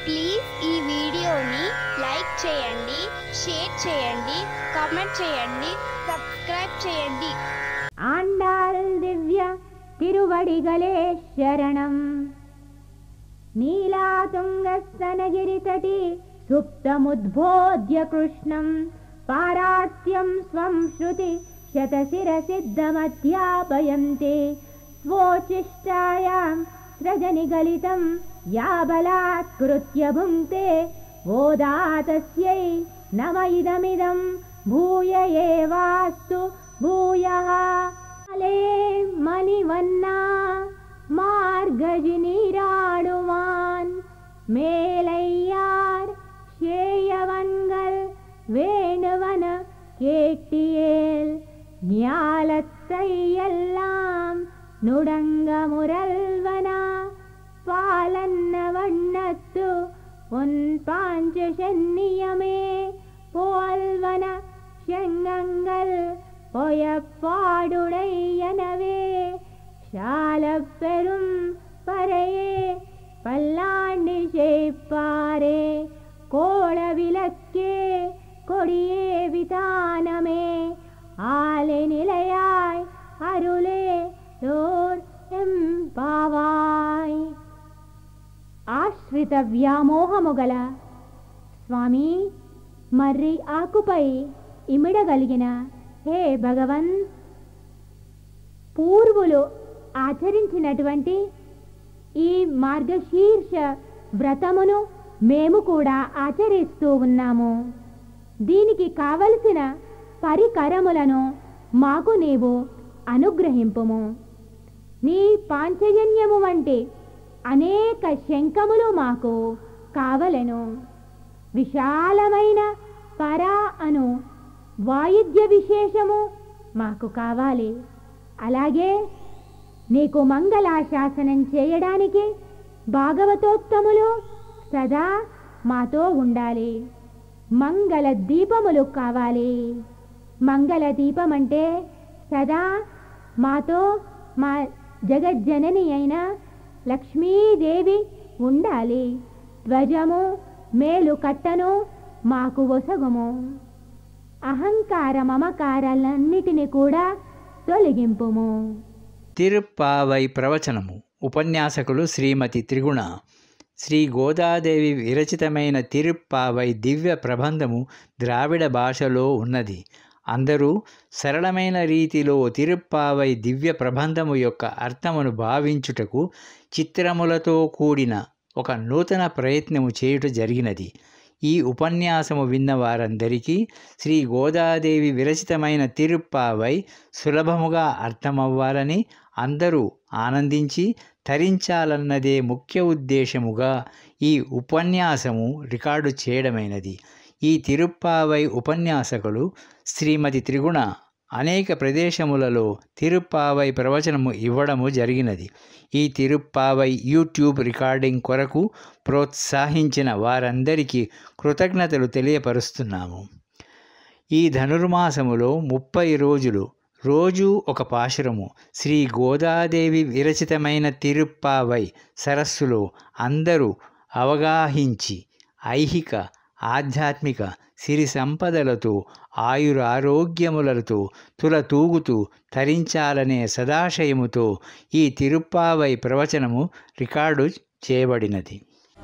Please ఈ వీడియోని like చేయండి, షేర్ చేయండి, కామెంట్ చేయండి, సబ్స్క్రైబ్ చేయండి. ఆండాల్ దివ్య తిరువడిగలే శరణం. నీలాతుంగస్తనగిరితటి సుప్తముద్బోధ్య కృష్ణం పారాత్యం స్వం శృతి శతశిరసిద్ధమధ్యాపయంతే స్వోచిష్టాయాం సృజనిగలితం యా బలాత్కృత్య భుంక్తే ఓదాతస్యై నమ ఇదమిదం భూయ ఏవాస్తు భూయః. మణివన్నా மார்கஜினீராடுவான் மேலையார் சேயவன்கள் வேணுவன கேட்டியேல் ஞாலத்தை எல்லாம் நுடங்க முரல்வனா பாலன்ன வண்ணத்து உன் பாஞ்ச சென்னியமே போல்வன செங்கங்கள் பொயப்பாடுடையனவே ஷாலப்பெரும் பறையே பல்லாண்டு சேப்பாரே கோள விளக்கே கொடியே விதானமே ஆலை நிலையாய் அருளே தோர் ఎంపావాయ్. ఆశ్రిత వ్యామోహము గల స్వామి మర్రి ఆకుపై ఇమిడగలిగిన హే భగవన్, పూర్వులు ఆచరించినటువంటి ఈ మార్గశీర్ష వ్రతమును మేము కూడా ఆచరిస్తూ ఉన్నాము. దీనికి కావలసిన పరికరములను మాకు నీవు అనుగ్రహింపుము. నీ పాంచజన్యము వంటి అనేక శంఖములు మాకు కావలెను. విశాలమైన పరా అను వాయిద్య విశేషము మాకు కావాలి. అలాగే నీకు మంగళాశాసనం చేయడానికి భాగవతోత్తములు సదా మాతో ఉండాలి. మంగళ దీపములు కావాలి. మంగళ దీపం అంటే సదా మాతో మా జగజ్జనని అయిన లక్ష్మీదేవి ఉండాలి. ధ్వజము మేలు కట్టను మాకు ఒసగుము. అహంకార మమకారాలన్నిటిని కూడా తొలగింపుము. తిరుప్పావై ప్రవచనము. ఉపన్యాసకులు శ్రీమతి త్రిగుణ. శ్రీ గోదాదేవి విరచితమైన తిరుప్పావై దివ్య ప్రబంధము ద్రావిడ భాషలో ఉన్నది. అందరూ సరళమైన రీతిలో తిరుప్పావై దివ్య ప్రబంధము యొక్క అర్థమును భావించుటకు చిత్రములతో కూడిన ఒక నూతన ప్రయత్నము చేయుట జరిగినది. ఈ ఉపన్యాసము విన్న వారందరికీ శ్రీ గోదాదేవి విరచితమైన తిరుప్పావై సులభముగా అర్థమవ్వాలని, అందరూ ఆనందించి తరించాలన్నదే ముఖ్య ఉద్దేశముగా ఈ ఉపన్యాసము రికార్డు చేయడమైనది. ఈ తిరుప్పావై ఉపన్యాసకులు శ్రీమతి త్రిగుణ అనేక ప్రదేశములలో తిరుప్పావై ప్రవచనము ఇవ్వడము జరిగినది. ఈ తిరుప్పావై యూట్యూబ్ రికార్డింగ్ కొరకు ప్రోత్సహించిన వారందరికీ కృతజ్ఞతలు తెలియపరుస్తున్నాము. ఈ ధనుర్మాసములో 30 రోజులు రోజు ఒక పాశురము శ్రీ గోదాదేవి విరచితమైన తిరుప్పావై సరస్సులో అందరూ అవగాహించి ఐహిక ఆధ్యాత్మిక సిరి సంపదలతో ఆయురారోగ్యములతో తులతూగుతూ తరించాలనే సదాశయముతో ఈ తిరుప్పావై ప్రవచనము రికార్డు చేయబడినది.